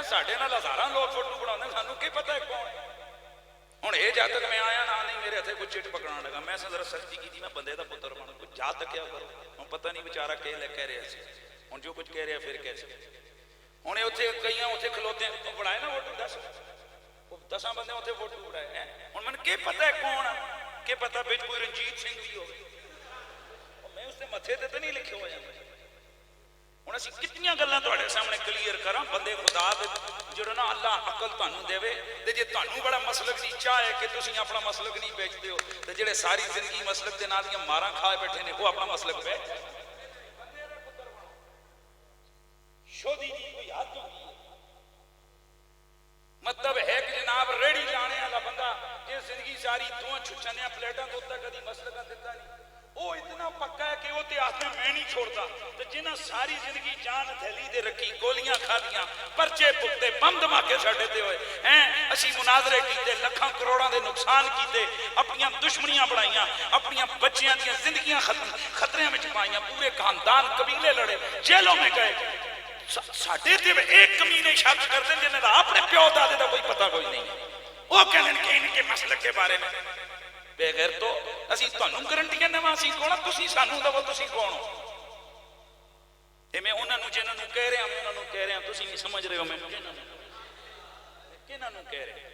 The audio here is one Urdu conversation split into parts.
ساڈے نال ہزاراں لوگ فوٹو بنا سانوں کی پتہ ہے کون ہے ہوں یہ جد تک میں آیا نہ نہیں میرے ہاتھے کوئی چٹ پکڑا لگا میں ذرا سختی کی میں بندے کا پتر بنا کچھ جا تکیا کرو ہوں پتہ نہیں بیچارہ کہ کہہ رہا سی ہوں جو کچھ کہہ رہا پھر کیسے ہوں اتنے کئی اتنے کھلوتے بنائے نا فوٹو 10 بندے اتنے فوٹو بنائے ہوں میں کہ پتہ ہے کون ہے کہ پتہ بچ کوئی رنجیت سنگھ بھی ہو میں اس کے متھے تے تو نہیں لکھے ہوا ہوں اسی کتنی گلاں تواڈے سامنے کلیئر کراں بندے خدا دے جڑا نا اللہ عقل تانوں دے تے جے تانوں بڑا مسلک دی چاہ ہے کہ تسی اپنا مسلک نہیں بیچتے ہو تے جڑے ساری زندگی مسلک دے نال دیاں ماراں کھائے بیٹھے نے وہ اپنا مسلک بیچ شودی دی کوئی حد ہوندی مطلب ہے کہ جناب ریڑی لانے والا بندہ کہ زندگی ساری دو چھچنے پلیٹاں تو تک کبھی مسلک دیتا نہیں وہ اتنا پکا ہے کہ وہ تے ہاتھ میں نہیں چھوڑتا تو جنہاں ساری زندگی جان تھیلی دے رکھی گولیاں کھا دیاں پرچے پکتے بم دھماکے ساڈے تے ہوئے ہیں اسی مناظرے کیتے لکھاں کروڑاں دے نقصان کیتے اپنیاں دشمنیاں بڑھائیاں اپنیاں بچیاں دیاں زندگیاں خطریاں وچ پائیاں پورے خاندان قبیلے لڑے جیلوں میں گئے ساڈے تے ایک کمینے شک کرتے ہیں جنہاں دا اپنے پیو دادے دا کوئی پتہ کوئی نہیں وہ کہنے کہ ان کے مسلک کے بارے میں بے غیر تو اسی تانوں گارنٹیاں نواں سی کون تسی سانوں دو تسی کون ہو اے میں انہاں نوں جنہاں نوں کہہ رہا انہاں نوں کہہ رہا تسی نہیں سمجھ رہے ہو میں کنہاں نوں کہہ رہے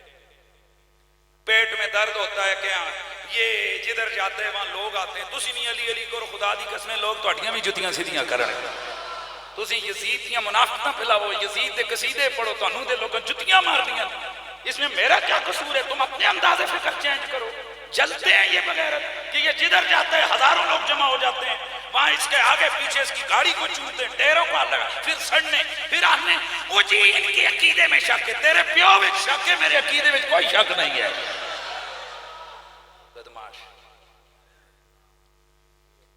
پیٹ میں درد ہوتا ہے کہ یہ جدھر جاتے ہیں وہاں لوگ آتے ہیں تسی نہیں علی علی کرو خدا دی قسمیں لوگ تہاڈیاں بھی جتیاں سیدھیاں کرن تسی یزید دیاں منافقتاں پھیلاؤ یزید دے قصیدے پڑھو تانوں دے لوگاں جتیاں مارنیاں اس میں میرا کیا قصور ہے تم اپنے انداز فکر چینج کرو جلتے ہیں یہ بغیرت کہ یہ جدھر جاتے ہیں ہزاروں لوگ جمع ہو جاتے ہیں وہاں اس کے آگے پیچھے اس کی گاڑی کو چومتے ہیں ٹیروں کو لگا پھر سڑنے پھر آنے وہ جی ان کی عقیدے میں شک ہے تیرے پیو میں شک ہے میرے عقیدے میں کوئی شک نہیں ہے بدماش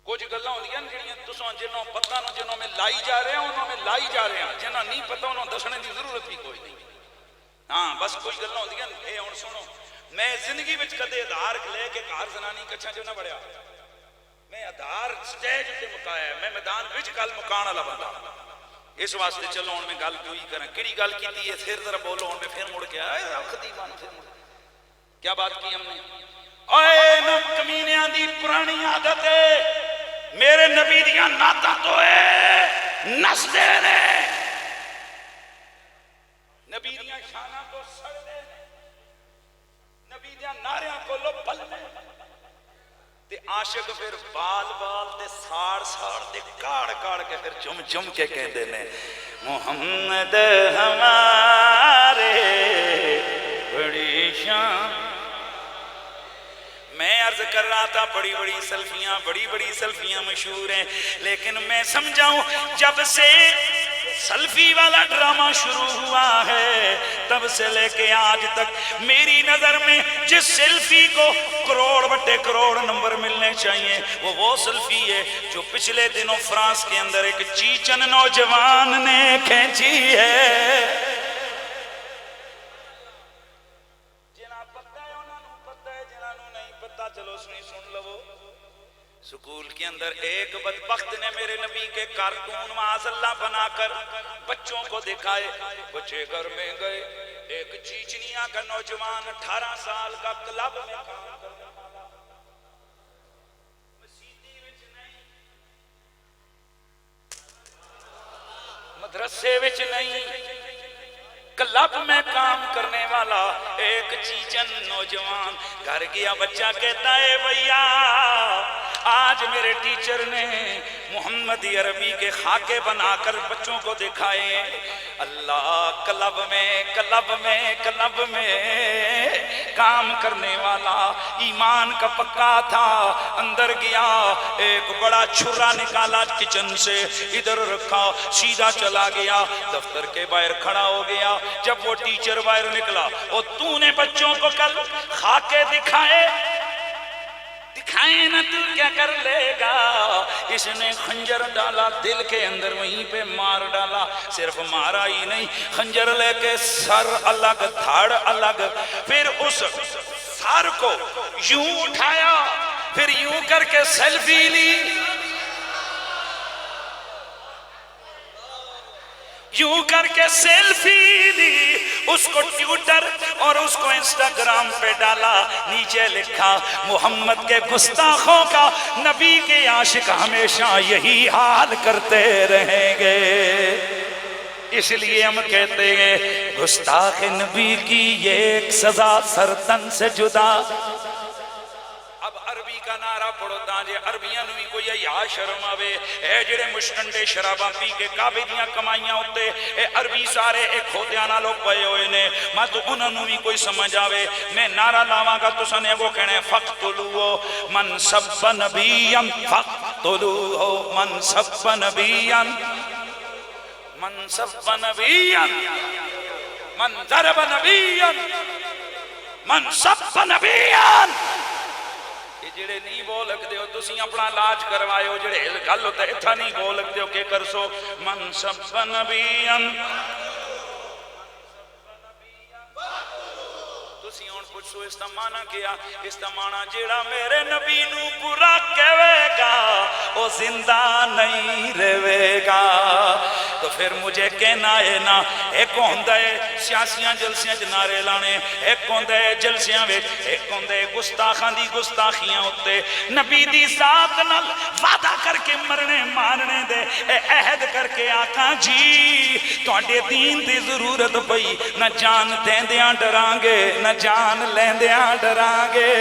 کچھ گلاں ہوندیاں جڑیاں تساں جنوں پتہ نہ جنوں میں لائی جا رہے ہیں انہوں میں لائی جا رہے ہیں جنہاں نہیں پتہ انہوں دسنے دی ضرورت بھی کوئی نہیں ہاں بس کچھ گلاں ہوندیاں اے ہن سنو میں زندگی وچ کدے ادھار لے کے گھر زنانی کچھا جو نہ بڑھیا میں ادھار سٹیج تے مکایا ہے میں میدان وچ گل مکان والا بندہ اس واسطے چلو ہن میں گل دوئی کراں کیڑی گل کیتی ہے پھر ذرا بولو ہن میں پھر مڑ کے آیا خطیبان پھر مڑ کیا بات کی ہم نے اے نہ کمینیاں دی پرانی عادت ہے میرے نبی دیاں نعتاں تو اے نسدے نے نبی دیاں شاناں تو سڑدے نبی دیاں ناریاں کو لو پلنے تے عاشق پھر بال بال تے ساڑ ساڑ تے کاڑ کاڑ کے پھر چم چم کے کہندے نے محمد ہمارے بڑی شان میں عرض کر رہا تھا بڑی بڑی سیلفیاں مشہور ہیں لیکن میں سمجھاؤں جب سے سیلفی والا ڈرامہ شروع ہوا ہے تب سے لے کے آج تک میری نظر میں جس سیلفی کو کروڑ بٹے کروڑ نمبر ملنے چاہیے وہ سیلفی ہے جو پچھلے دنوں فرانس کے اندر ایک چیچن نوجوان نے کھینچی ہے چلو سن لو سکول کے اندر ایک بدبخت نے میرے نبی کے کارٹون معاذ اللہ بنا کر بچوں کو دکھائے بچے گھر میں گئے ایک چیچنیا کا نوجوان 18 سال کا کلب میں کام کرنے والا مسیدی وچ نہیں مدرسے وچ نہیں کلب میں کام کرنے والا ایک چیچن نوجوان گھر گیا بچہ کہتا ہے بھیا آج میرے ٹیچر نے محمدی عربی کے خاکے بنا کر بچوں کو دکھائے اللہ کلب میں کام کرنے والا ایمان کا پکا تھا اندر گیا ایک بڑا چھرا نکالا کچن سے ادھر رکھا سیدھا چلا گیا دفتر کے باہر کھڑا ہو گیا جب وہ ٹیچر باہر نکلا اور تو نے بچوں کو کل خاکے دکھائے نہ تو کیا کر لے گا اس نے خنجر ڈالا دل کے اندر وہیں پہ مار ڈالا صرف مارا ہی نہیں خنجر لے کے سر الگ دھڑ الگ پھر اس سر کو یوں اٹھایا پھر یوں کر کے سیلفی لی یوں کر کے سیلفی لی، اس کو ٹویٹر اور اس کو انسٹاگرام پہ ڈالا، نیچے لکھا محمد کے گستاخوں کا نبی کے عاشق ہمیشہ یہی حال کرتے رہیں گے۔ اس لیے ہم کہتے ہیں گستاخ نبی کی یہ ایک سزا سرتن سے جدا۔ اب عربی کا نعرہ پڑھو تاں عربیاں نوی کوئی یا شرم آوے، اے جڑے مشکنڈے شراباں پی کے کعبے دیاں کمائیاں ہوتے، اے عربی سارے ایک کھوتیانا لوگ پئے ہوئے نے، ماں تو انہوں نوی کوئی سمجھ آوے۔ میں نعرہ لاواں گا تو سنے وہ کہنے فقتلو من سب نبیاں، فقتلو من سب نبیاں، من سب نبیاں، من ضرب نبیاں، من سب نبیاں۔ یہ جڑے نہیں بول لکھ دیو تسی اپنا علاج کروائے ہو، جڑے گل ہوتا ہے اتھا نہیں بول لکھ دیو کہ کر سو من سب نبیاں۔ تسی ہون پوچھو اس کا معنی کیا؟ اس کا معنی جیڑا میرے نبی نو برا کہے گا وہ زندہ نہیں رہے گا۔ تو پھر مجھے کہنا ہے نا، ایک ہوندہ ہے سیاسیاں جلسیاں جنارے لانے، ایک ہوندہ ہے جلسیاں ویک، ایک ہوندہ ہے گستاخاں دی گستاخیاں ہوتے، نبی دی ذات نال وعدہ کر کے مرنے مارنے دے، اے عہد کر کے آقا جی تواڈے دین دی ضرورت پئی، نہ جان دیندیاں ڈران گے نہ جان لیندیاں ڈران گے۔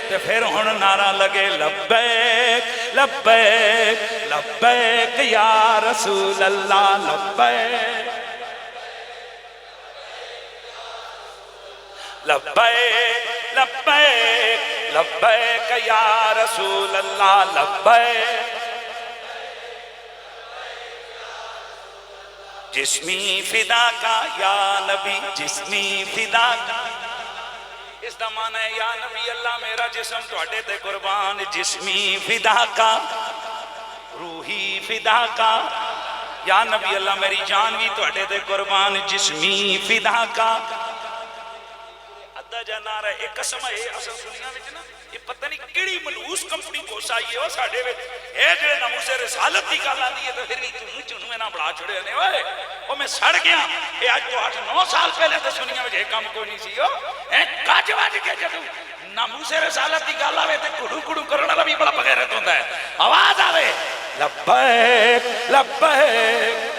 تے پھر ہن نعرہ لگے لبیک لبیک لبیک یا رسول اللہ، لبیک لبیک لبیک لبیک یا رسول اللہ، لبیک جسمی فدا کا یا نبی، جسمی فدا کا۔ اس دا معنی ہے یا نبی اللہ میرا جسم تواڈے تے قربان، جسمی فدا کا روحی فدا کا، یا نبی اللہ میری جان بھی تواڈے تے قربان، جسمی فدا کا۔ ادھا جا نعرہ ایک قسم ہے اصل سنیاں وچ نا، یہ پتہ نہیں کیڑی ملوث کمپنی کو سائیے ہو ساڈے وچ، اے جڑے ناموس رسالت دی گل آندی ہے تے پھر بھی چنوں نہ بڑا چھڑے نے اوئے او میں سڑ گیا۔ اے اج تو 8-9 سال پہلے تے سنیاں وچ یہ کام کوئی نہیں سی، اے کج وج کے جدوں ناموس رسالت دی گل آوے تے کڑو کڑو کرن والا بھی بڑا بغیرت ہوندا ہے، آواز آوے لبیک لبیک۔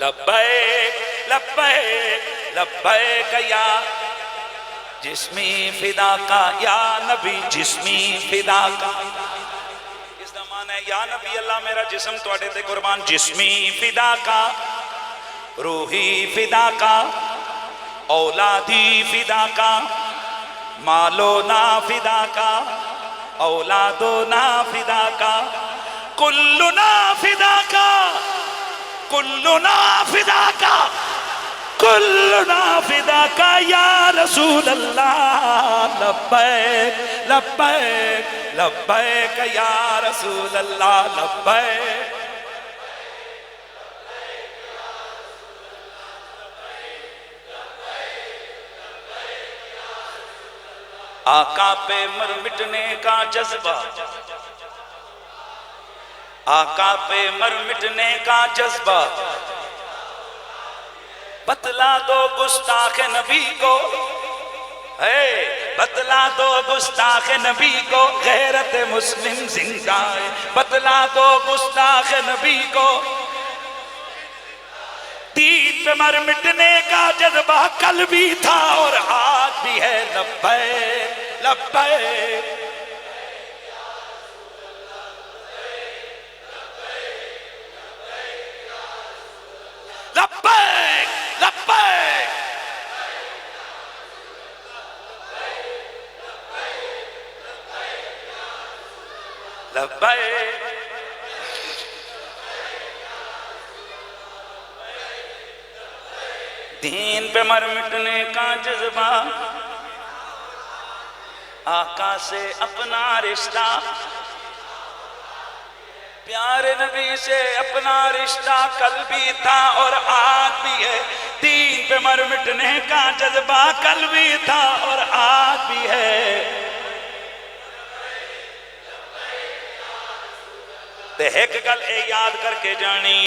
لبیک لبیک لبیک یا جسمی فدا کا، یا نبی جسمی فدا کا۔ اس دا معنی ہے یا نبی اللہ میرا جسم تواڈے تے قربان، جسمی فدا کا روحی فدا کا، اولادی فدا کا، مالونا فدا کا، اولادونا فدا کا، کلنا فدا کا، کلنا فدا کا، کلنا فدا کا یا رسول اللہ، لبیک لبیک لبیک یا رسول اللہ، لبیک۔ آقا پہ مر مٹنے کا جذبہ، آقا پہ مر مٹنے کا جذبہ، بتلا دو گستاخ نبی کو، بتلا دو گستاخ نبی کو غیرت مسلم زندہ ہے، بتلا دو گستاخ نبی کو دین پہ مر مٹنے کا جذبہ کل بھی تھا اور آج بھی ہے، لبیک لبیک۔ لبیک لبیک لبیک۔ دین پہ مر مٹنے کا جذبہ، آقا سے اپنا رشتہ، پیارے نبی سے اپنا رشتہ کل بھی تھا اور آج بھی ہے، دین پہ مر مٹنے کا جذبہ کل بھی تھا اور آج بھی ہے۔ تے ایک گل اے یاد کر کے جانی